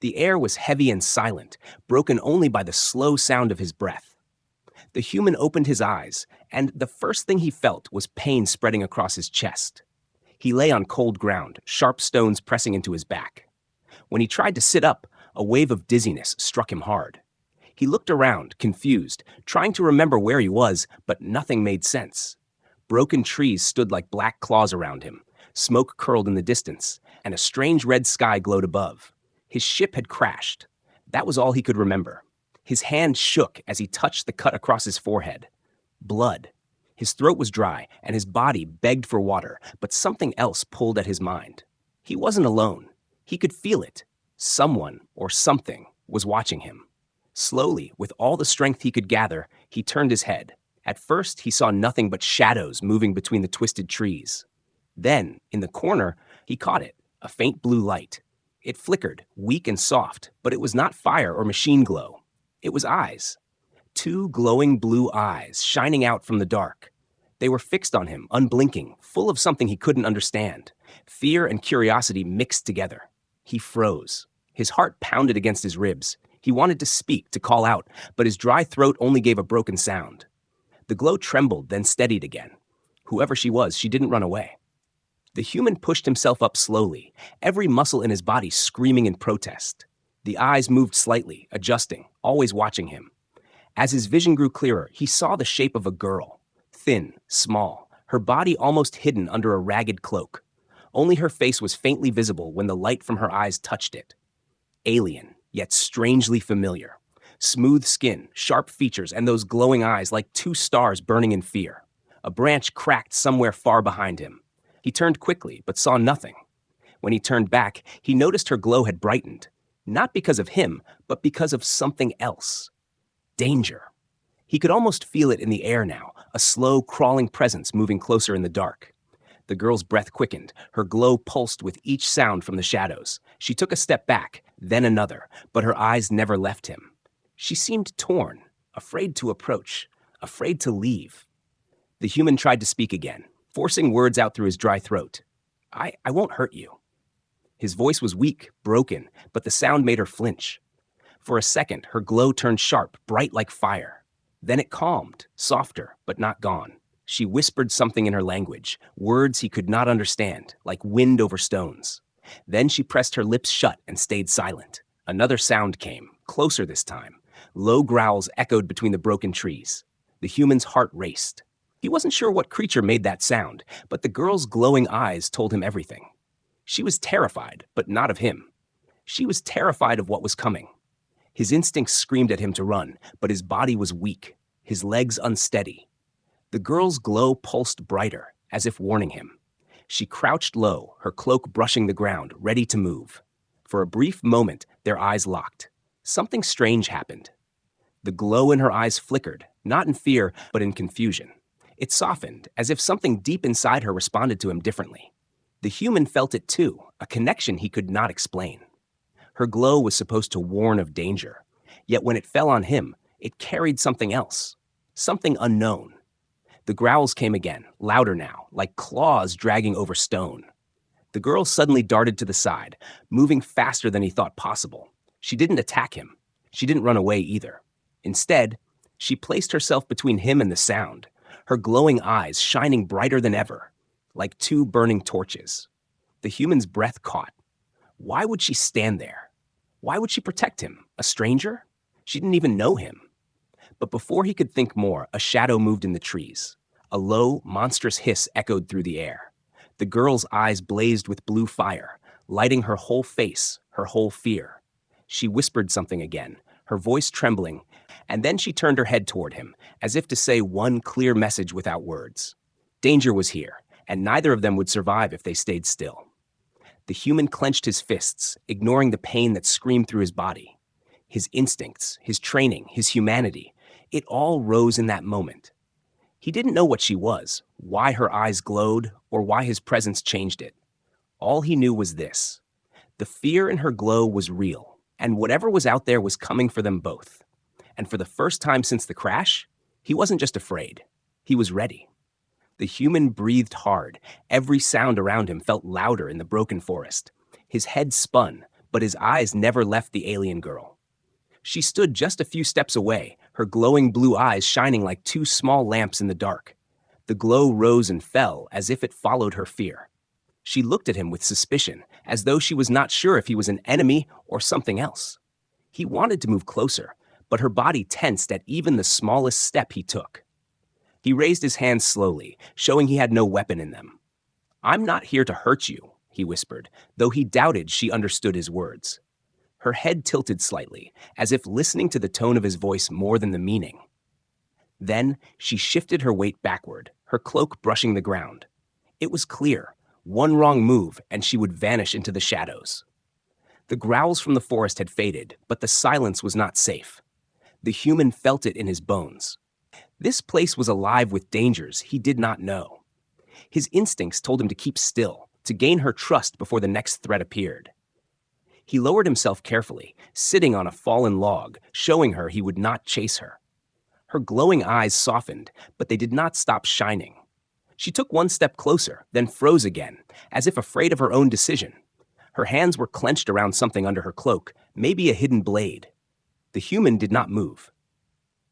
The air was heavy and silent, broken only by the slow sound of his breath. The human opened his eyes, and the first thing he felt was pain spreading across his chest. He lay on cold ground, sharp stones pressing into his back. When he tried to sit up, a wave of dizziness struck him hard. He looked around, confused, trying to remember where he was, but nothing made sense. Broken trees stood like black claws around him. Smoke curled in the distance, and a strange red sky glowed above. His ship had crashed. That was all he could remember. His hand shook as he touched the cut across his forehead. Blood. His throat was dry, and his body begged for water, but something else pulled at his mind. He wasn't alone. He could feel it. Someone, or something, was watching him. Slowly, with all the strength he could gather, he turned his head. At first, he saw nothing but shadows moving between the twisted trees. Then, in the corner, he caught it, a faint blue light. It flickered, weak and soft, but it was not fire or machine glow. It was eyes. Two glowing blue eyes shining out from the dark. They were fixed on him, unblinking, full of something he couldn't understand. Fear and curiosity mixed together. He froze. His heart pounded against his ribs. He wanted to speak, to call out, but his dry throat only gave a broken sound. The glow trembled, then steadied again. Whoever she was, she didn't run away. The human pushed himself up slowly, every muscle in his body screaming in protest. The eyes moved slightly, adjusting, always watching him. As his vision grew clearer, he saw the shape of a girl. Thin, small, her body almost hidden under a ragged cloak. Only her face was faintly visible when the light from her eyes touched it. Alien, yet strangely familiar. Smooth skin, sharp features, and those glowing eyes like two stars burning in fear. A branch cracked somewhere far behind him. He turned quickly, but saw nothing. When he turned back, he noticed her glow had brightened. Not because of him, but because of something else. Danger. He could almost feel it in the air now, a slow, crawling presence moving closer in the dark. The girl's breath quickened, her glow pulsed with each sound from the shadows. She took a step back, then another, but her eyes never left him. She seemed torn, afraid to approach, afraid to leave. The human tried to speak again, forcing words out through his dry throat. I won't hurt you. His voice was weak, broken, but the sound made her flinch. For a second, her glow turned sharp, bright like fire. Then it calmed, softer, but not gone. She whispered something in her language, words he could not understand, like wind over stones. Then she pressed her lips shut and stayed silent. Another sound came, closer this time. Low growls echoed between the broken trees. The human's heart raced. He wasn't sure what creature made that sound, but the girl's glowing eyes told him everything. She was terrified, but not of him. She was terrified of what was coming. His instincts screamed at him to run, but his body was weak, his legs unsteady. The girl's glow pulsed brighter, as if warning him. She crouched low, her cloak brushing the ground, ready to move. For a brief moment, their eyes locked. Something strange happened. The glow in her eyes flickered, not in fear, but in confusion. It softened, as if something deep inside her responded to him differently. The human felt it too, a connection he could not explain. Her glow was supposed to warn of danger, yet when it fell on him, it carried something else, something unknown. The growls came again, louder now, like claws dragging over stone. The girl suddenly darted to the side, moving faster than he thought possible. She didn't attack him. She didn't run away either. Instead, she placed herself between him and the sound, her glowing eyes shining brighter than ever, like two burning torches. The human's breath caught. Why would she stand there? Why would she protect him? A stranger? She didn't even know him. But before he could think more, a shadow moved in the trees. A low, monstrous hiss echoed through the air. The girl's eyes blazed with blue fire, lighting her whole face, her whole fear. She whispered something again, her voice trembling, and then she turned her head toward him, as if to say one clear message without words. Danger was here, and neither of them would survive if they stayed still. The human clenched his fists, ignoring the pain that screamed through his body. His instincts, his training, his humanity, it all rose in that moment. He didn't know what she was, why her eyes glowed, or why his presence changed it. All he knew was this. The fear in her glow was real, and whatever was out there was coming for them both. And for the first time since the crash, he wasn't just afraid. He was ready. The human breathed hard. Every sound around him felt louder in the broken forest. His head spun, but his eyes never left the alien girl. She stood just a few steps away, her glowing blue eyes shining like two small lamps in the dark. The glow rose and fell as if it followed her fear. She looked at him with suspicion, as though she was not sure if he was an enemy or something else. He wanted to move closer, but her body tensed at even the smallest step he took. He raised his hands slowly, showing he had no weapon in them. "I'm not here to hurt you," he whispered, though he doubted she understood his words. Her head tilted slightly, as if listening to the tone of his voice more than the meaning. Then she shifted her weight backward, her cloak brushing the ground. It was clear. One wrong move, and she would vanish into the shadows. The growls from the forest had faded, but the silence was not safe. The human felt it in his bones. This place was alive with dangers he did not know. His instincts told him to keep still, to gain her trust before the next threat appeared. He lowered himself carefully, sitting on a fallen log, showing her he would not chase her. Her glowing eyes softened, but they did not stop shining. She took one step closer, then froze again, as if afraid of her own decision. Her hands were clenched around something under her cloak, maybe a hidden blade. The human did not move.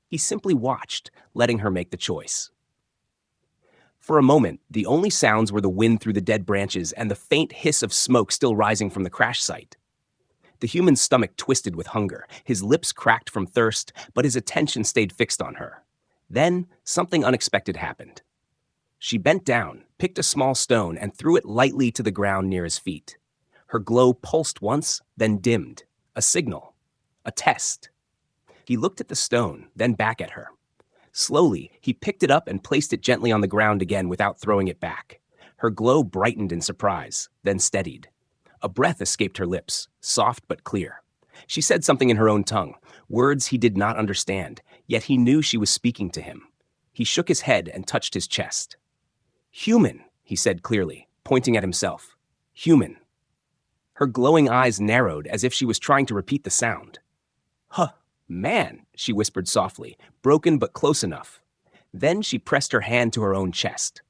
He simply watched, letting her make the choice. For a moment, the only sounds were the wind through the dead branches and the faint hiss of smoke still rising from the crash site. The human's stomach twisted with hunger, his lips cracked from thirst, but his attention stayed fixed on her. Then, something unexpected happened. She bent down, picked a small stone, and threw it lightly to the ground near his feet. Her glow pulsed once, then dimmed. A signal. A test. He looked at the stone, then back at her. Slowly, he picked it up and placed it gently on the ground again without throwing it back. Her glow brightened in surprise, then steadied. A breath escaped her lips, soft but clear. She said something in her own tongue, words he did not understand, yet he knew she was speaking to him. He shook his head and touched his chest. "Human," he said clearly, pointing at himself. "Human." Her glowing eyes narrowed as if she was trying to repeat the sound. "Huh, man," she whispered softly, broken but close enough. Then she pressed her hand to her own chest.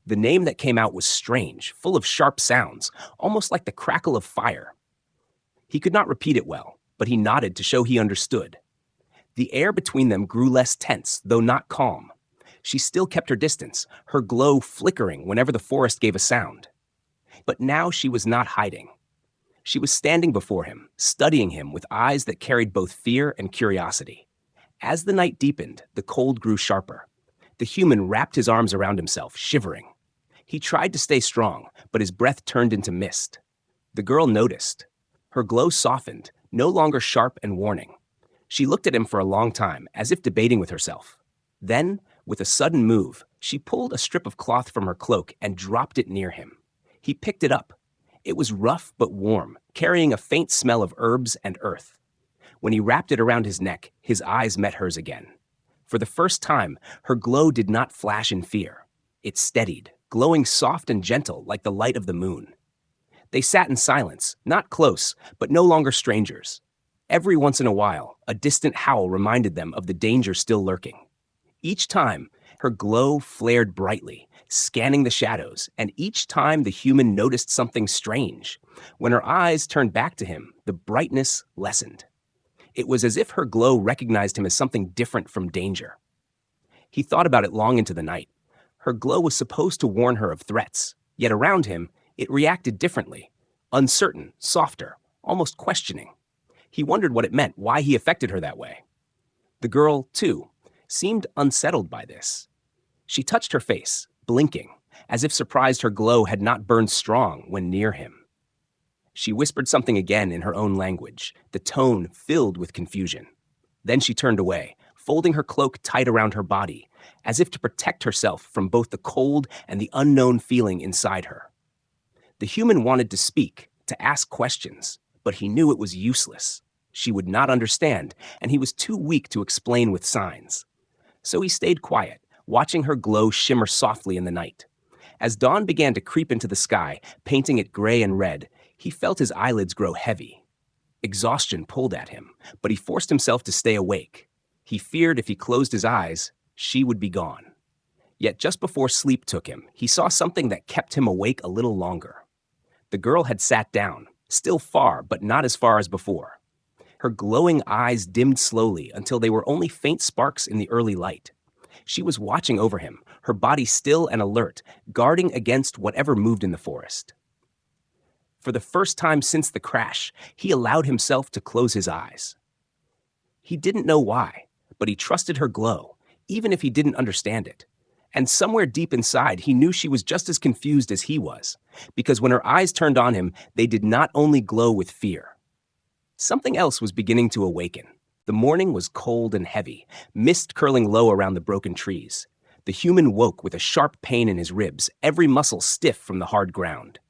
The name that came out was strange, full of sharp sounds, almost like the crackle of fire. He could not repeat it well, but he nodded to show he understood. The air between them grew less tense, though not calm. She still kept her distance, her glow flickering whenever the forest gave a sound. But now she was not hiding. She was standing before him, studying him with eyes that carried both fear and curiosity. As the night deepened, the cold grew sharper. The human wrapped his arms around himself, shivering. He tried to stay strong, but his breath turned into mist. The girl noticed. Her glow softened, no longer sharp and warning. She looked at him for a long time, as if debating with herself. Then, with a sudden move, she pulled a strip of cloth from her cloak and dropped it near him. He picked it up. It was rough but warm, carrying a faint smell of herbs and earth. When he wrapped it around his neck, his eyes met hers again. For the first time, her glow did not flash in fear. It steadied, glowing soft and gentle like the light of the moon. They sat in silence, not close, but no longer strangers. Every once in a while, a distant howl reminded them of the danger still lurking. Each time, her glow flared brightly, scanning the shadows, and each time the human noticed something strange. When her eyes turned back to him, the brightness lessened. It was as if her glow recognized him as something different from danger. He thought about it long into the night. Her glow was supposed to warn her of threats, yet around him, it reacted differently, uncertain, softer, almost questioning. He wondered what it meant, why he affected her that way. The girl, too, seemed unsettled by this. She touched her face, blinking, as if surprised her glow had not burned strong when near him. She whispered something again in her own language, the tone filled with confusion. Then she turned away, folding her cloak tight around her body, as if to protect herself from both the cold and the unknown feeling inside her. The human wanted to speak, to ask questions, but he knew it was useless. She would not understand, and he was too weak to explain with signs. So he stayed quiet, watching her glow shimmer softly in the night. As dawn began to creep into the sky, painting it gray and red, he felt his eyelids grow heavy. Exhaustion pulled at him, but he forced himself to stay awake. He feared if he closed his eyes, she would be gone. Yet just before sleep took him, he saw something that kept him awake a little longer. The girl had sat down, still far, but not as far as before. Her glowing eyes dimmed slowly until they were only faint sparks in the early light. She was watching over him, her body still and alert, guarding against whatever moved in the forest. For the first time since the crash, he allowed himself to close his eyes. He didn't know why, but he trusted her glow, even if he didn't understand it. And somewhere deep inside, he knew she was just as confused as he was, because when her eyes turned on him, they did not only glow with fear. Something else was beginning to awaken. The morning was cold and heavy, mist curling low around the broken trees. The human woke with a sharp pain in his ribs, every muscle stiff from the hard ground.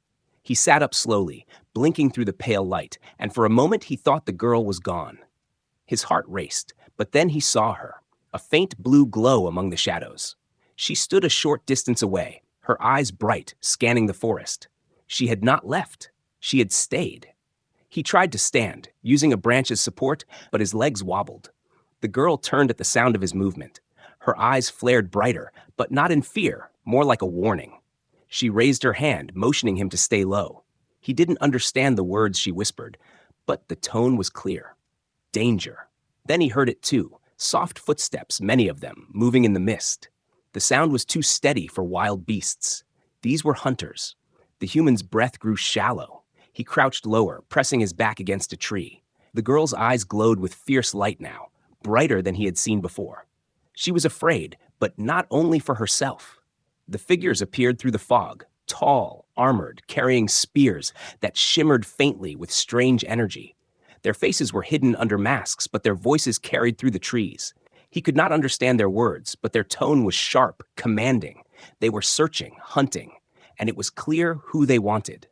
He sat up slowly, blinking through the pale light, and for a moment he thought the girl was gone. His heart raced, but then he saw her, a faint blue glow among the shadows. She stood a short distance away, her eyes bright, scanning the forest. She had not left. She had stayed. He tried to stand, using a branch as support, but his legs wobbled. The girl turned at the sound of his movement. Her eyes flared brighter, but not in fear, more like a warning. She raised her hand, motioning him to stay low. He didn't understand the words she whispered, but the tone was clear. Danger. Then he heard it too, soft footsteps, many of them, moving in the mist. The sound was too steady for wild beasts. These were hunters. The human's breath grew shallow. He crouched lower, pressing his back against a tree. The girl's eyes glowed with fierce light now, brighter than he had seen before. She was afraid, but not only for herself. The figures appeared through the fog, tall, armored, carrying spears that shimmered faintly with strange energy. Their faces were hidden under masks, but their voices carried through the trees. He could not understand their words, but their tone was sharp, commanding. They were searching, hunting, and it was clear who they wanted.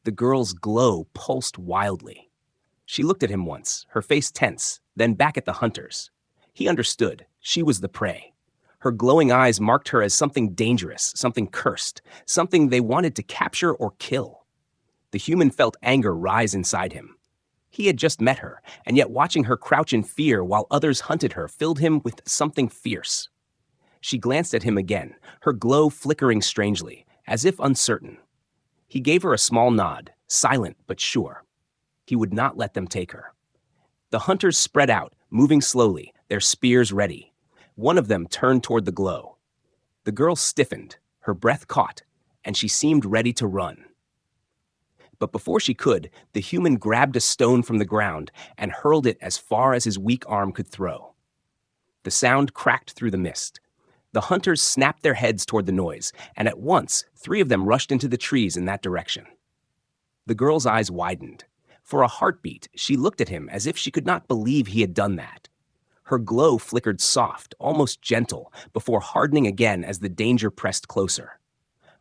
The girl's glow pulsed wildly. She looked at him once, her face tense, then back at the hunters. He understood. She was the prey. Her glowing eyes marked her as something dangerous, something cursed, something they wanted to capture or kill. The human felt anger rise inside him. He had just met her, and yet watching her crouch in fear while others hunted her filled him with something fierce. She glanced at him again, her glow flickering strangely, as if uncertain. He gave her a small nod, silent but sure. He would not let them take her. The hunters spread out, moving slowly, their spears ready. One of them turned toward the glow. The girl stiffened, her breath caught, and she seemed ready to run. But before she could, the human grabbed a stone from the ground and hurled it as far as his weak arm could throw. The sound cracked through the mist. The hunters snapped their heads toward the noise, and at once, 3 of them rushed into the trees in that direction. The girl's eyes widened. For a heartbeat, she looked at him as if she could not believe he had done that. Her glow flickered soft, almost gentle, before hardening again as the danger pressed closer.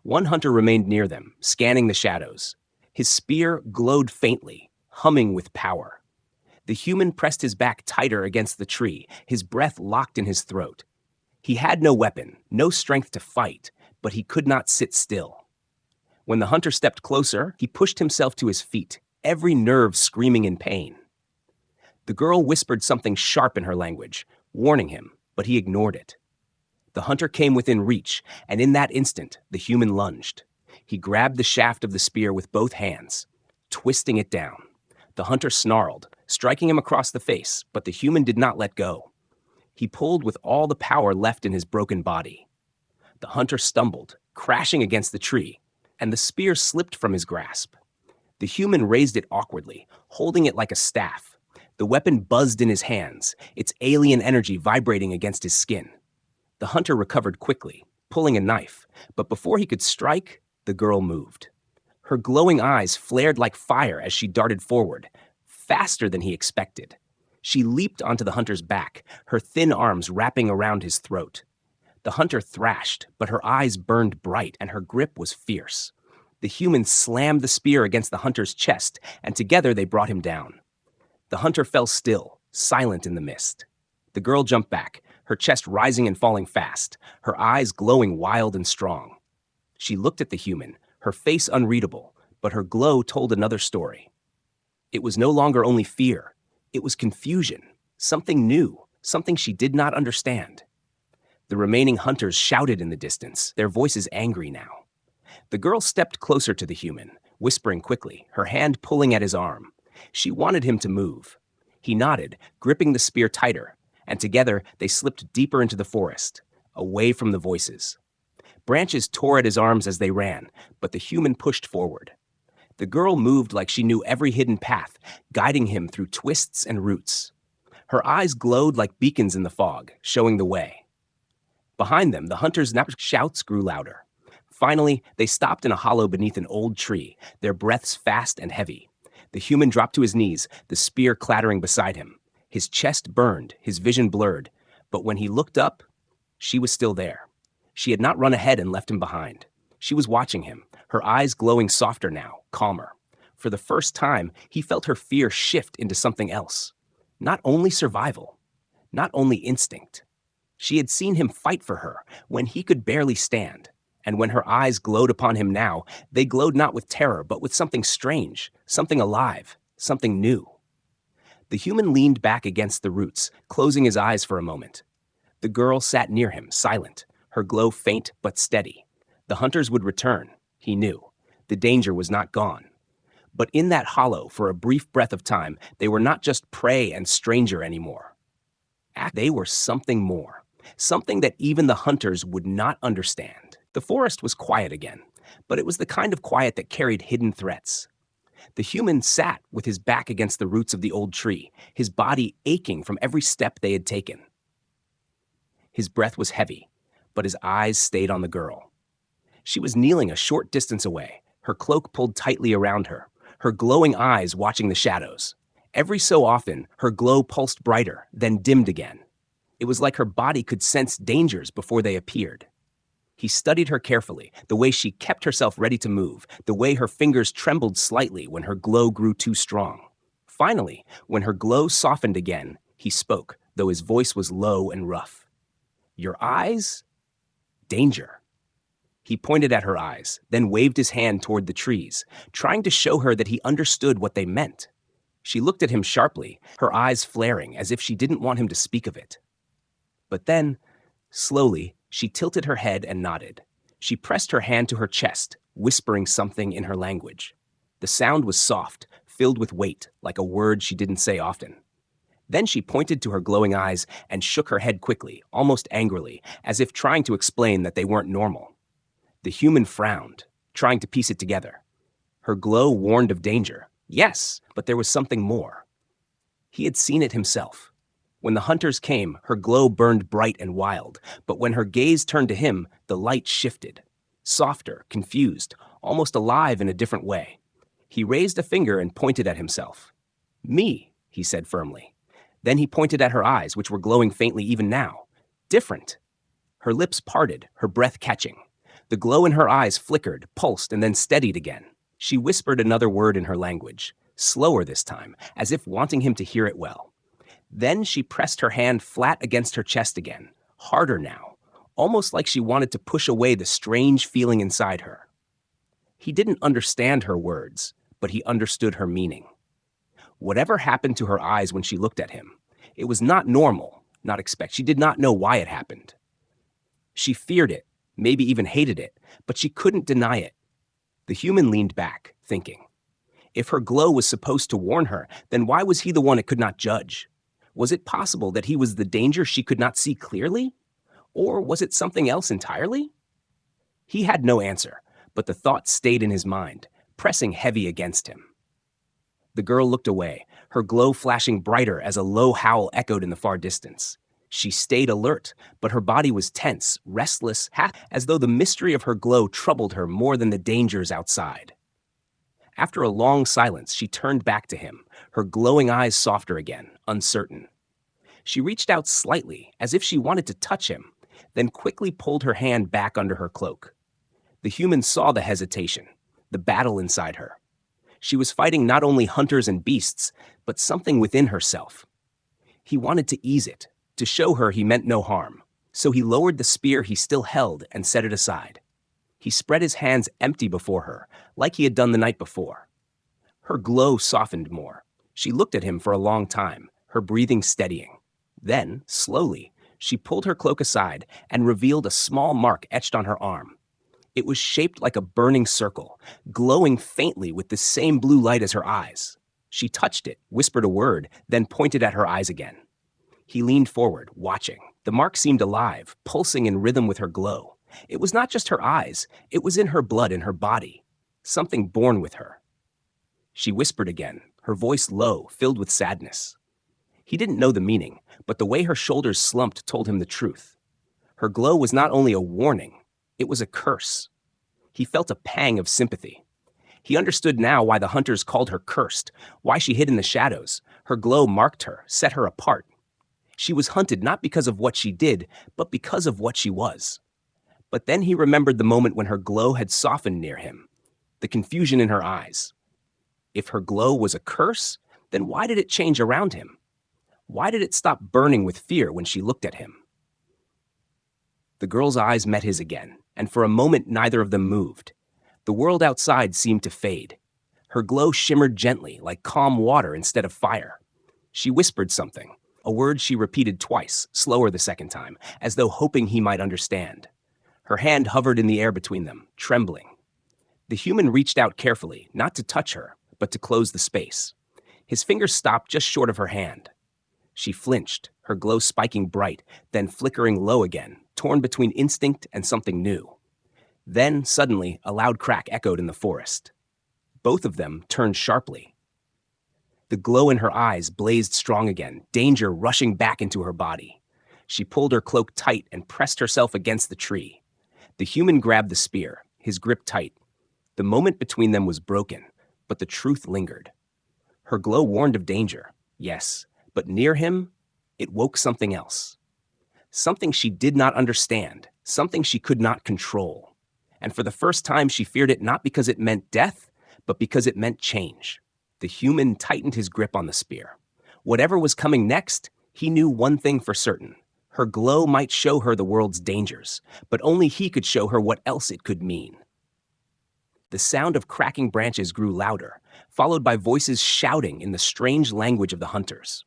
One hunter remained near them, scanning the shadows. His spear glowed faintly, humming with power. The human pressed his back tighter against the tree, his breath locked in his throat. He had no weapon, no strength to fight, but he could not sit still. When the hunter stepped closer, he pushed himself to his feet, every nerve screaming in pain. The girl whispered something sharp in her language, warning him, but he ignored it. The hunter came within reach, and in that instant, the human lunged. He grabbed the shaft of the spear with both hands, twisting it down. The hunter snarled, striking him across the face, but the human did not let go. He pulled with all the power left in his broken body. The hunter stumbled, crashing against the tree, and the spear slipped from his grasp. The human raised it awkwardly, holding it like a staff. The weapon buzzed in his hands, its alien energy vibrating against his skin. The hunter recovered quickly, pulling a knife, but before he could strike, the girl moved. Her glowing eyes flared like fire as she darted forward, faster than he expected. She leaped onto the hunter's back, her thin arms wrapping around his throat. The hunter thrashed, but her eyes burned bright and her grip was fierce. The human slammed the spear against the hunter's chest, and together they brought him down. The hunter fell still, silent in the mist. The girl jumped back, her chest rising and falling fast, her eyes glowing wild and strong. She looked at the human, her face unreadable, but her glow told another story. It was no longer only fear. It was confusion, something new, something she did not understand. The remaining hunters shouted in the distance, their voices angry now. The girl stepped closer to the human, whispering quickly, her hand pulling at his arm. She wanted him to move. He nodded, gripping the spear tighter, and together they slipped deeper into the forest, away from the voices. Branches tore at his arms as they ran, but the human pushed forward. The girl moved like she knew every hidden path, guiding him through twists and roots. Her eyes glowed like beacons in the fog, showing the way. Behind them, the hunters' shouts grew louder. Finally, they stopped in a hollow beneath an old tree, their breaths fast and heavy. The human dropped to his knees, the spear clattering beside him. His chest burned, his vision blurred, but when he looked up, she was still there. She had not run ahead and left him behind. She was watching him, her eyes glowing softer now, calmer. For the first time, he felt her fear shift into something else. Not only survival, not only instinct. She had seen him fight for her when he could barely stand. And when her eyes glowed upon him now, they glowed not with terror, but with something strange, something alive, something new. The human leaned back against the roots, closing his eyes for a moment. The girl sat near him, silent, her glow faint but steady. The hunters would return, he knew. The danger was not gone. But in that hollow, for a brief breath of time, they were not just prey and stranger anymore. They were something more, something that even the hunters would not understand. The forest was quiet again, but it was the kind of quiet that carried hidden threats. The human sat with his back against the roots of the old tree, his body aching from every step they had taken. His breath was heavy, but his eyes stayed on the girl. She was kneeling a short distance away, her cloak pulled tightly around her, her glowing eyes watching the shadows. Every so often, her glow pulsed brighter, then dimmed again. It was like her body could sense dangers before they appeared. He studied her carefully, the way she kept herself ready to move, the way her fingers trembled slightly when her glow grew too strong. Finally, when her glow softened again, he spoke, though his voice was low and rough. "Your eyes? Danger." He pointed at her eyes, then waved his hand toward the trees, trying to show her that he understood what they meant. She looked at him sharply, her eyes flaring as if she didn't want him to speak of it. But then, slowly, she tilted her head and nodded. She pressed her hand to her chest, whispering something in her language. The sound was soft, filled with weight, like a word she didn't say often. Then she pointed to her glowing eyes and shook her head quickly, almost angrily, as if trying to explain that they weren't normal. The human frowned, trying to piece it together. Her glow warned of danger, yes, but there was something more. He had seen it himself. When the hunters came, her glow burned bright and wild, but when her gaze turned to him, the light shifted. Softer, confused, almost alive in a different way. He raised a finger and pointed at himself. "Me," he said firmly. Then he pointed at her eyes, which were glowing faintly even now. Different. Her lips parted, her breath catching. The glow in her eyes flickered, pulsed, and then steadied again. She whispered another word in her language, slower this time, as if wanting him to hear it well. Then she pressed her hand flat against her chest again, harder now, almost like she wanted to push away the strange feeling inside her. He didn't understand her words, but he understood her meaning. Whatever happened to her eyes when she looked at him, it was not normal, not expected. She did not know why it happened. She feared it, maybe even hated it, but she couldn't deny it. The human leaned back, thinking. If her glow was supposed to warn her, then why was he the one it could not judge? Was it possible that he was the danger she could not see clearly? Or was it something else entirely? He had no answer, but the thought stayed in his mind, pressing heavy against him. The girl looked away, her glow flashing brighter as a low howl echoed in the far distance. She stayed alert, but her body was tense, restless, as though the mystery of her glow troubled her more than the dangers outside. After a long silence, she turned back to him, her glowing eyes softer again, uncertain. She reached out slightly, as if she wanted to touch him, then quickly pulled her hand back under her cloak. The human saw the hesitation, the battle inside her. She was fighting not only hunters and beasts, but something within herself. He wanted to ease it, to show her he meant no harm, so he lowered the spear he still held and set it aside. He spread his hands empty before her, like he had done the night before. Her glow softened more. She looked at him for a long time, her breathing steadying. Then, slowly, she pulled her cloak aside and revealed a small mark etched on her arm. It was shaped like a burning circle, glowing faintly with the same blue light as her eyes. She touched it, whispered a word, then pointed at her eyes again. He leaned forward, watching. The mark seemed alive, pulsing in rhythm with her glow. It was not just her eyes, it was in her blood, in her body. Something born with her. She whispered again, her voice low, filled with sadness. He didn't know the meaning, but the way her shoulders slumped told him the truth. Her glow was not only a warning, it was a curse. He felt a pang of sympathy. He understood now why the hunters called her cursed, why she hid in the shadows. Her glow marked her, set her apart. She was hunted not because of what she did, but because of what she was. But then he remembered the moment when her glow had softened near him, the confusion in her eyes. If her glow was a curse, then why did it change around him? Why did it stop burning with fear when she looked at him? The girl's eyes met his again, and for a moment neither of them moved. The world outside seemed to fade. Her glow shimmered gently, like calm water instead of fire. She whispered something, a word she repeated twice, slower the second time, as though hoping he might understand. Her hand hovered in the air between them, trembling. The human reached out carefully, not to touch her, but to close the space. His fingers stopped just short of her hand. She flinched, her glow spiking bright, then flickering low again, torn between instinct and something new. Then, suddenly, a loud crack echoed in the forest. Both of them turned sharply. The glow in her eyes blazed strong again, danger rushing back into her body. She pulled her cloak tight and pressed herself against the tree. The human grabbed the spear, his grip tight. The moment between them was broken, but the truth lingered. Her glow warned of danger, yes, but near him, it woke something else. Something she did not understand, something she could not control. And for the first time, she feared it not because it meant death, but because it meant change. The human tightened his grip on the spear. Whatever was coming next, he knew one thing for certain. Her glow might show her the world's dangers, but only he could show her what else it could mean. The sound of cracking branches grew louder, followed by voices shouting in the strange language of the hunters.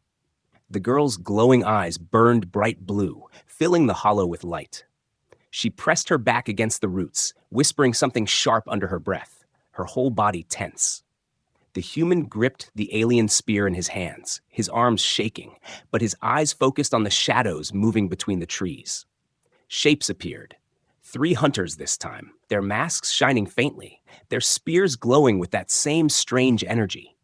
The girl's glowing eyes burned bright blue, filling the hollow with light. She pressed her back against the roots, whispering something sharp under her breath, her whole body tense. The human gripped the alien spear in his hands, his arms shaking, but his eyes focused on the shadows moving between the trees. Shapes appeared. 3 hunters this time, their masks shining faintly, their spears glowing with that same strange energy.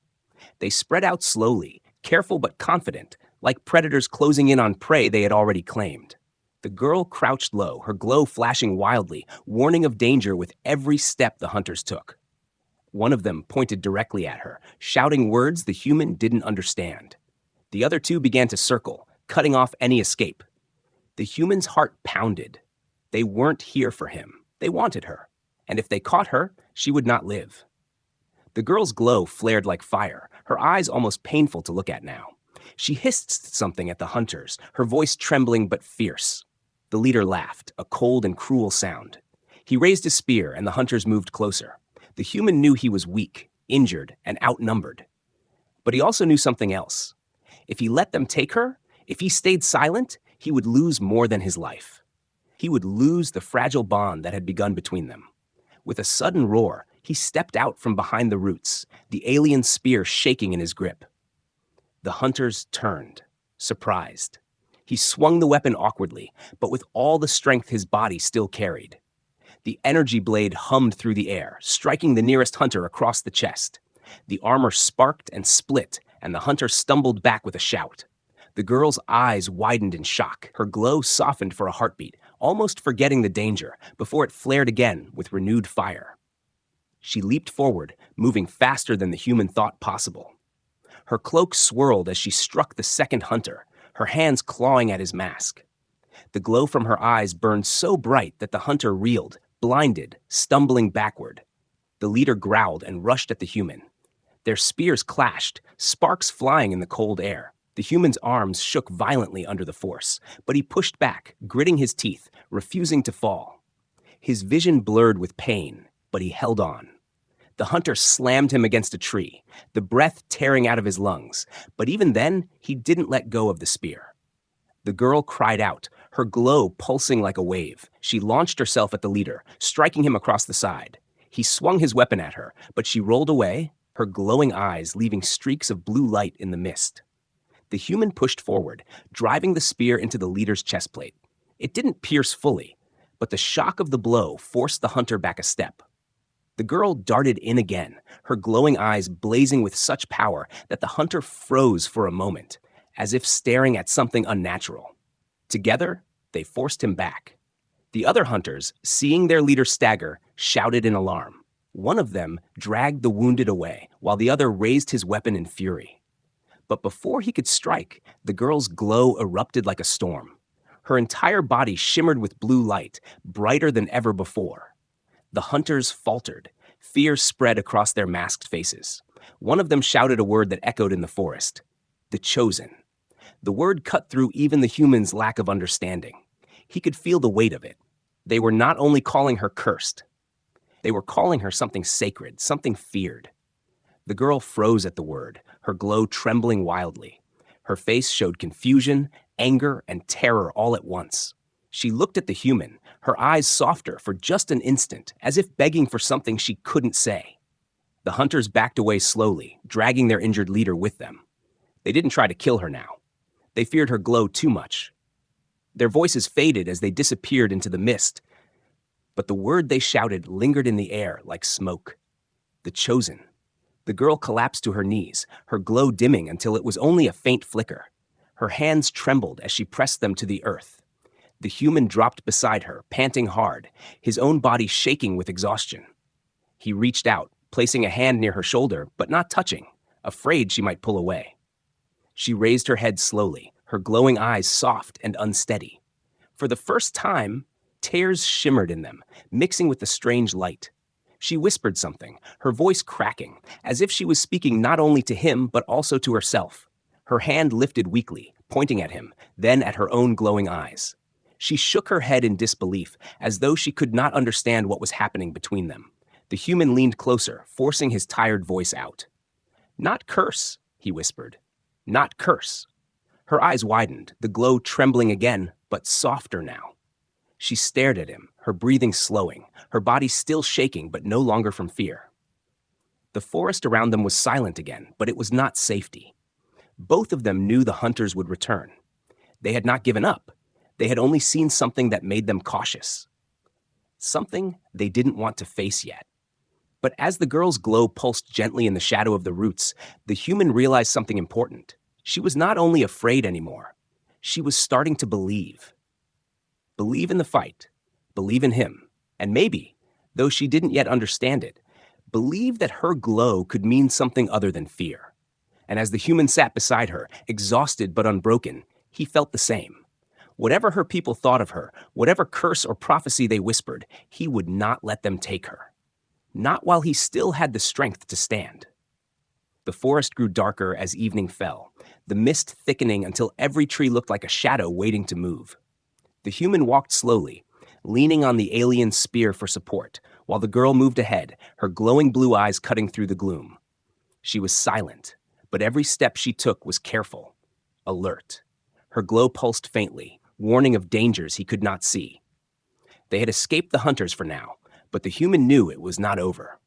They spread out slowly, careful but confident, like predators closing in on prey they had already claimed. The girl crouched low, her glow flashing wildly, warning of danger with every step the hunters took. One of them pointed directly at her, shouting words the human didn't understand. The other 2 began to circle, cutting off any escape. The human's heart pounded. They weren't here for him. They wanted her. And if they caught her, she would not live. The girl's glow flared like fire, her eyes almost painful to look at now. She hissed something at the hunters, her voice trembling but fierce. The leader laughed, a cold and cruel sound. He raised his spear, and the hunters moved closer. The human knew he was weak, injured, and outnumbered. But he also knew something else. If he let them take her, if he stayed silent, he would lose more than his life. He would lose the fragile bond that had begun between them. With a sudden roar, he stepped out from behind the roots, the alien spear shaking in his grip. The hunters turned, surprised. He swung the weapon awkwardly, but with all the strength his body still carried. The energy blade hummed through the air, striking the nearest hunter across the chest. The armor sparked and split, and the hunter stumbled back with a shout. The girl's eyes widened in shock. Her glow softened for a heartbeat, almost forgetting the danger, before it flared again with renewed fire. She leaped forward, moving faster than the human thought possible. Her cloak swirled as she struck the second hunter, her hands clawing at his mask. The glow from her eyes burned so bright that the hunter reeled, blinded, stumbling backward. The leader growled and rushed at the human. Their spears clashed, sparks flying in the cold air. The human's arms shook violently under the force, but he pushed back, gritting his teeth, refusing to fall. His vision blurred with pain, but he held on. The hunter slammed him against a tree, the breath tearing out of his lungs, but even then, he didn't let go of the spear. The girl cried out, Her glow pulsing like a wave, she launched herself at the leader, striking him across the side. He swung his weapon at her, but she rolled away, her glowing eyes leaving streaks of blue light in the mist. The human pushed forward, driving the spear into the leader's chest plate. It didn't pierce fully, but the shock of the blow forced the hunter back a step. The girl darted in again, her glowing eyes blazing with such power that the hunter froze for a moment, as if staring at something unnatural. Together, they forced him back. The other hunters, seeing their leader stagger, shouted in alarm. One of them dragged the wounded away, while the other raised his weapon in fury. But before he could strike, the girl's glow erupted like a storm. Her entire body shimmered with blue light, brighter than ever before. The hunters faltered. Fear spread across their masked faces. One of them shouted a word that echoed in the forest. The Chosen. The word cut through even the human's lack of understanding. He could feel the weight of it. They were not only calling her cursed. They were calling her something sacred, something feared. The girl froze at the word, her glow trembling wildly. Her face showed confusion, anger, and terror all at once. She looked at the human, her eyes softer for just an instant, as if begging for something she couldn't say. The hunters backed away slowly, dragging their injured leader with them. They didn't try to kill her now. They feared her glow too much. Their voices faded as they disappeared into the mist, but the word they shouted lingered in the air like smoke. The Chosen. The girl collapsed to her knees, her glow dimming until it was only a faint flicker. Her hands trembled as she pressed them to the earth. The human dropped beside her, panting hard, his own body shaking with exhaustion. He reached out, placing a hand near her shoulder, but not touching, afraid she might pull away. She raised her head slowly, her glowing eyes soft and unsteady. For the first time, tears shimmered in them, mixing with the strange light. She whispered something, her voice cracking, as if she was speaking not only to him but also to herself. Her hand lifted weakly, pointing at him, then at her own glowing eyes. She shook her head in disbelief, as though she could not understand what was happening between them. The human leaned closer, forcing his tired voice out. "Not curse," he whispered. "Not curse." Her eyes widened, the glow trembling again, but softer now. She stared at him, her breathing slowing, her body still shaking but no longer from fear. The forest around them was silent again, but it was not safety. Both of them knew the hunters would return. They had not given up. They had only seen something that made them cautious. Something they didn't want to face yet. But as the girl's glow pulsed gently in the shadow of the roots, the human realized something important. She was not only afraid anymore. She was starting to believe. Believe in the fight. Believe in him. And maybe, though she didn't yet understand it, believe that her glow could mean something other than fear. And as the human sat beside her, exhausted but unbroken, he felt the same. Whatever her people thought of her, whatever curse or prophecy they whispered, he would not let them take her. Not while he still had the strength to stand. The forest grew darker as evening fell, the mist thickening until every tree looked like a shadow waiting to move. The human walked slowly, leaning on the alien's spear for support, while the girl moved ahead, her glowing blue eyes cutting through the gloom. She was silent, but every step she took was careful, alert. Her glow pulsed faintly, warning of dangers he could not see. They had escaped the hunters for now, but the human knew it was not over.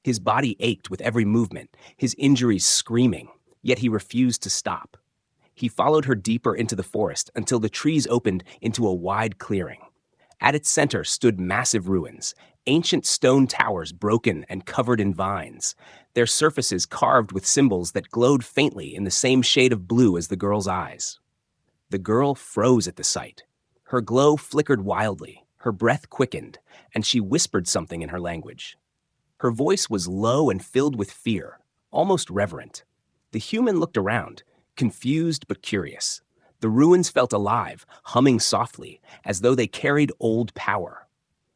His body ached with every movement, his injuries screaming, yet he refused to stop. He followed her deeper into the forest until the trees opened into a wide clearing. At its center stood massive ruins, ancient stone towers broken and covered in vines, their surfaces carved with symbols that glowed faintly in the same shade of blue as the girl's eyes. The girl froze at the sight. Her glow flickered wildly, her breath quickened, and she whispered something in her language. Her voice was low and filled with fear, almost reverent. The human looked around, confused but curious. The ruins felt alive, humming softly, as though they carried old power.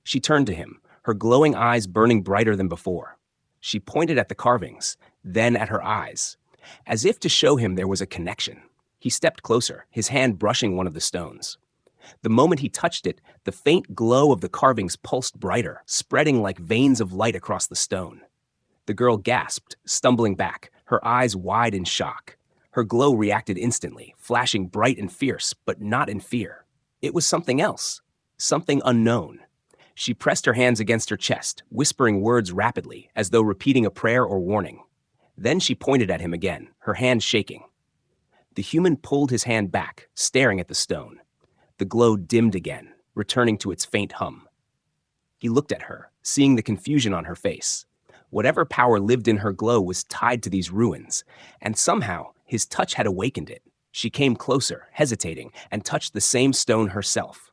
She turned to him, her glowing eyes burning brighter than before. She pointed at the carvings, then at her eyes, as if to show him there was a connection. He stepped closer, his hand brushing one of the stones. The moment he touched it, the faint glow of the carvings pulsed brighter, spreading like veins of light across the stone. The girl gasped, stumbling back, her eyes wide in shock. Her glow reacted instantly, flashing bright and fierce, but not in fear. It was something else, something unknown. She pressed her hands against her chest, whispering words rapidly, as though repeating a prayer or warning. Then she pointed at him again, her hand shaking. The human pulled his hand back, staring at the stone. The glow dimmed again, returning to its faint hum. He looked at her, seeing the confusion on her face. Whatever power lived in her glow was tied to these ruins, and somehow his touch had awakened it. She came closer, hesitating, and touched the same stone herself.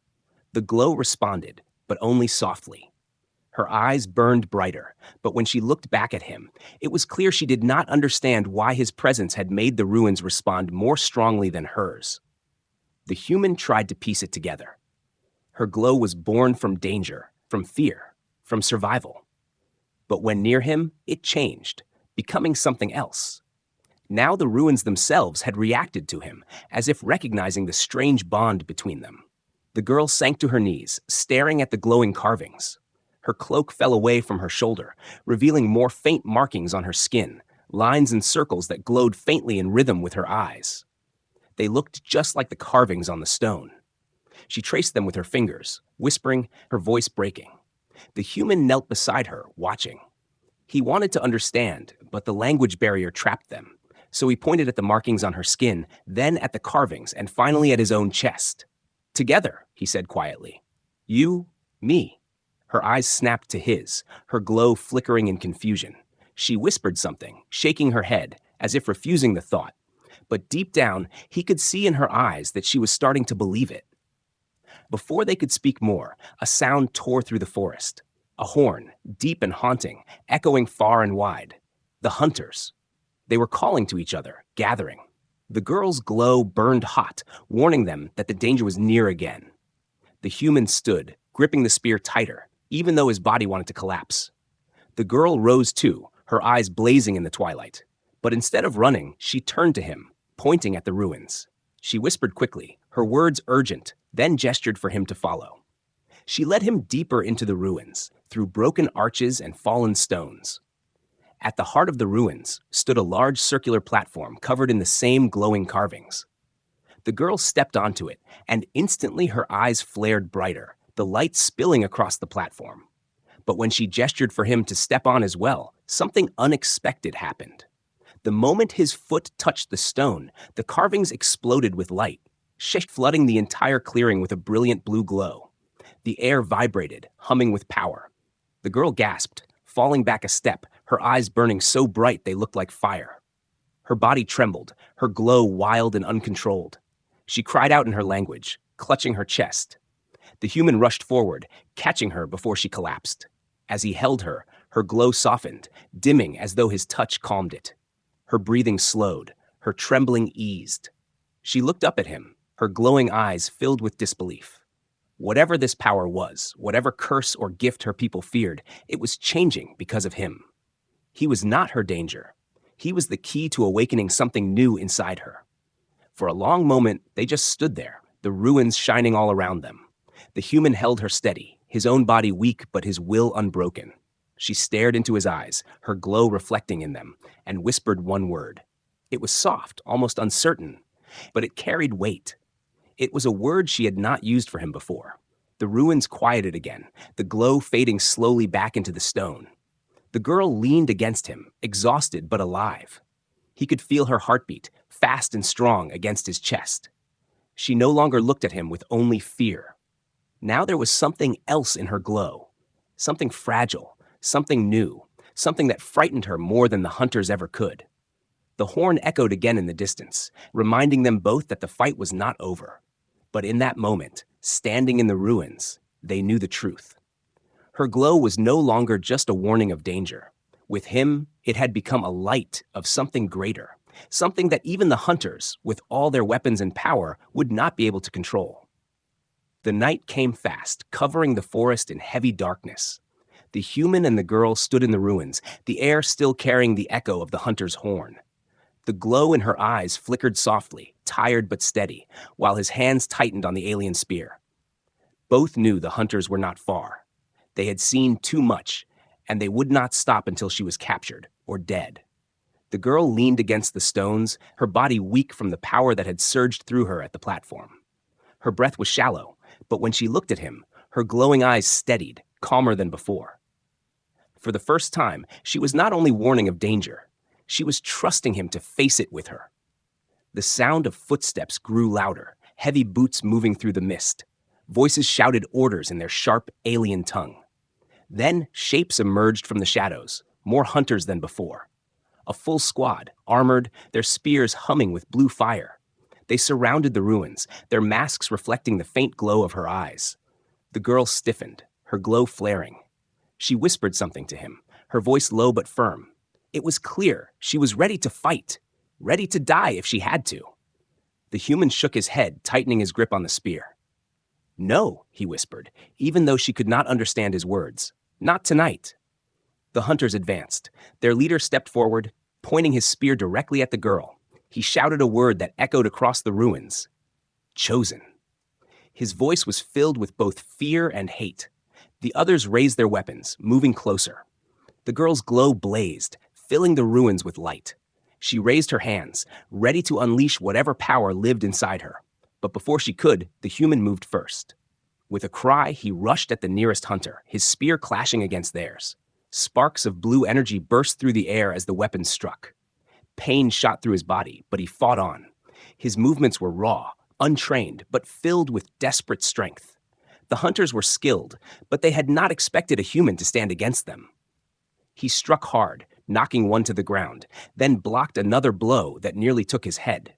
The glow responded, but only softly. Her eyes burned brighter, but when she looked back at him, it was clear she did not understand why his presence had made the ruins respond more strongly than hers. The human tried to piece it together. Her glow was born from danger, from fear, from survival. But when near him, it changed, becoming something else. Now the ruins themselves had reacted to him, as if recognizing the strange bond between them. The girl sank to her knees, staring at the glowing carvings. Her cloak fell away from her shoulder, revealing more faint markings on her skin, lines and circles that glowed faintly in rhythm with her eyes. They looked just like the carvings on the stone. She traced them with her fingers, whispering, her voice breaking. The human knelt beside her, watching. He wanted to understand, but the language barrier trapped them. So he pointed at the markings on her skin, then at the carvings, and finally at his own chest. "Together," he said quietly. "You, me." Her eyes snapped to his, her glow flickering in confusion. She whispered something, shaking her head, as if refusing the thought. But deep down, he could see in her eyes that she was starting to believe it. Before they could speak more, a sound tore through the forest. A horn, deep and haunting, echoing far and wide. The hunters. They were calling to each other, gathering. The girl's glow burned hot, warning them that the danger was near again. The human stood, gripping the spear tighter, even though his body wanted to collapse. The girl rose too, her eyes blazing in the twilight. But instead of running, she turned to him, pointing at the ruins. She whispered quickly, her words urgent, then gestured for him to follow. She led him deeper into the ruins, through broken arches and fallen stones. At the heart of the ruins stood a large circular platform covered in the same glowing carvings. The girl stepped onto it, and instantly her eyes flared brighter, the light spilling across the platform. But when she gestured for him to step on as well, something unexpected happened. The moment his foot touched the stone, the carvings exploded with light, flooding the entire clearing with a brilliant blue glow. The air vibrated, humming with power. The girl gasped, falling back a step, her eyes burning so bright they looked like fire. Her body trembled, her glow wild and uncontrolled. She cried out in her language, clutching her chest. The human rushed forward, catching her before she collapsed. As he held her, her glow softened, dimming as though his touch calmed it. Her breathing slowed, her trembling eased. She looked up at him, her glowing eyes filled with disbelief. Whatever this power was, whatever curse or gift her people feared, it was changing because of him. He was not her danger. He was the key to awakening something new inside her. For a long moment, they just stood there, the ruins shining all around them. The human held her steady, his own body weak but his will unbroken. She stared into his eyes, her glow reflecting in them, and whispered one word. It was soft, almost uncertain, but it carried weight. It was a word she had not used for him before. The ruins quieted again, the glow fading slowly back into the stone. The girl leaned against him, exhausted but alive. He could feel her heartbeat, fast and strong, against his chest. She no longer looked at him with only fear. Now there was something else in her glow. Something fragile, something new, something that frightened her more than the hunters ever could. The horn echoed again in the distance, reminding them both that the fight was not over. But in that moment, standing in the ruins, they knew the truth. Her glow was no longer just a warning of danger. With him, it had become a light of something greater, something that even the hunters, with all their weapons and power, would not be able to control. The night came fast, covering the forest in heavy darkness. The human and the girl stood in the ruins, the air still carrying the echo of the hunter's horn. The glow in her eyes flickered softly, tired but steady, while his hands tightened on the alien spear. Both knew the hunters were not far. They had seen too much, and they would not stop until she was captured or dead. The girl leaned against the stones, her body weak from the power that had surged through her at the platform. Her breath was shallow, but when she looked at him, her glowing eyes steadied, calmer than before. For the first time, she was not only warning of danger, she was trusting him to face it with her. The sound of footsteps grew louder, heavy boots moving through the mist. Voices shouted orders in their sharp, alien tongue. Then shapes emerged from the shadows, more hunters than before. A full squad, armored, their spears humming with blue fire. They surrounded the ruins, their masks reflecting the faint glow of her eyes. The girl stiffened, her glow flaring. She whispered something to him, her voice low but firm. It was clear she was ready to fight, ready to die if she had to. The human shook his head, tightening his grip on the spear. "No," he whispered, even though she could not understand his words. "Not tonight." The hunters advanced. Their leader stepped forward, pointing his spear directly at the girl. He shouted a word that echoed across the ruins. "Chosen." His voice was filled with both fear and hate. The others raised their weapons, moving closer. The girl's glow blazed, filling the ruins with light. She raised her hands, ready to unleash whatever power lived inside her. But before she could, the human moved first. With a cry, he rushed at the nearest hunter, his spear clashing against theirs. Sparks of blue energy burst through the air as the weapon struck. Pain shot through his body, but he fought on. His movements were raw, untrained, but filled with desperate strength. The hunters were skilled, but they had not expected a human to stand against them. He struck hard, knocking one to the ground, then blocked another blow that nearly took his head.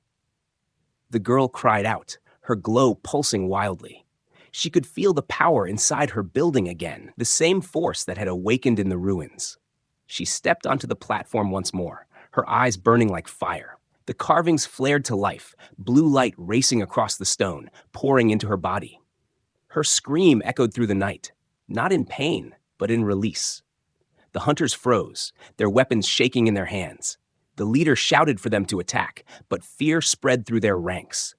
The girl cried out, her glow pulsing wildly. She could feel the power inside her building again, the same force that had awakened in the ruins. She stepped onto the platform once more, her eyes burning like fire. The carvings flared to life, blue light racing across the stone, pouring into her body. Her scream echoed through the night, not in pain, but in release. The hunters froze, their weapons shaking in their hands. The leader shouted for them to attack, but fear spread through their ranks.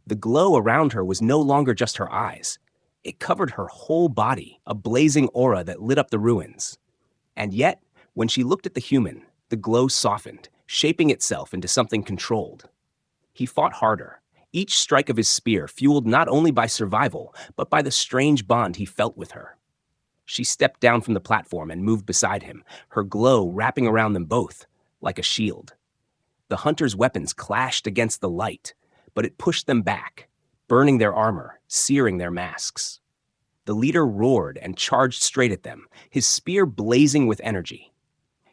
The glow around her was no longer just her eyes. It covered her whole body, a blazing aura that lit up the ruins. And yet, when she looked at the human, the glow softened, shaping itself into something controlled. He fought harder, each strike of his spear fueled not only by survival, but by the strange bond he felt with her. She stepped down from the platform and moved beside him, her glow wrapping around them both, like a shield. The hunters' weapons clashed against the light, but it pushed them back, burning their armor, searing their masks. The leader roared and charged straight at them, his spear blazing with energy.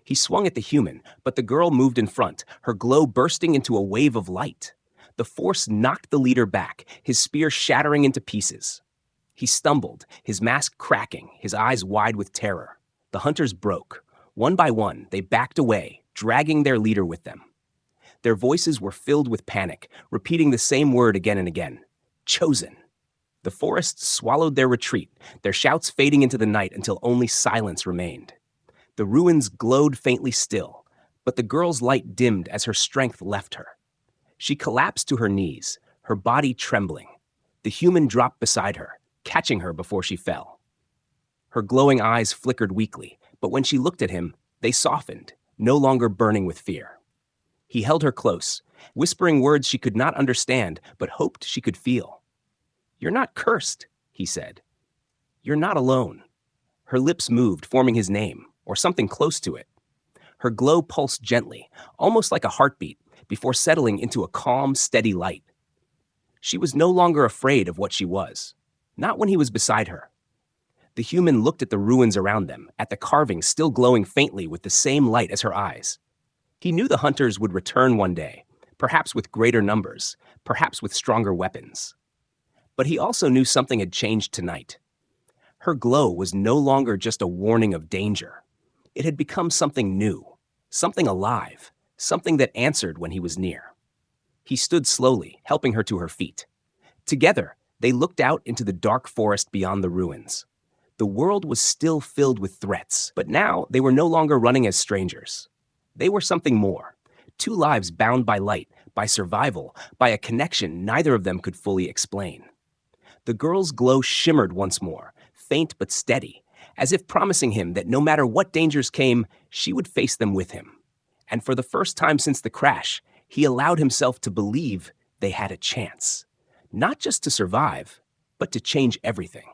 He swung at the human, but the girl moved in front, her glow bursting into a wave of light. The force knocked the leader back, his spear shattering into pieces. He stumbled, his mask cracking, his eyes wide with terror. The hunters broke. One by one, they backed away, dragging their leader with them. Their voices were filled with panic, repeating the same word again and again. Chosen. The forest swallowed their retreat, their shouts fading into the night until only silence remained. The ruins glowed faintly still, but the girl's light dimmed as her strength left her. She collapsed to her knees, her body trembling. The human dropped beside her, catching her before she fell. Her glowing eyes flickered weakly, but when she looked at him, they softened, no longer burning with fear. He held her close, whispering words she could not understand, but hoped she could feel. "You're not cursed," he said. "You're not alone." Her lips moved, forming his name, or something close to it. Her glow pulsed gently, almost like a heartbeat, before settling into a calm, steady light. She was no longer afraid of what she was, not when he was beside her. The human looked at the ruins around them, at the carvings still glowing faintly with the same light as her eyes. He knew the hunters would return one day, perhaps with greater numbers, perhaps with stronger weapons. But he also knew something had changed tonight. Her glow was no longer just a warning of danger. It had become something new, something alive, something that answered when he was near. He stood slowly, helping her to her feet. Together, they looked out into the dark forest beyond the ruins. The world was still filled with threats, but now they were no longer running as strangers. They were something more. Two lives bound by light, by survival, by a connection neither of them could fully explain. The girl's glow shimmered once more, faint but steady, as if promising him that no matter what dangers came, she would face them with him. And for the first time since the crash, he allowed himself to believe they had a chance. not just to survive, but to change everything.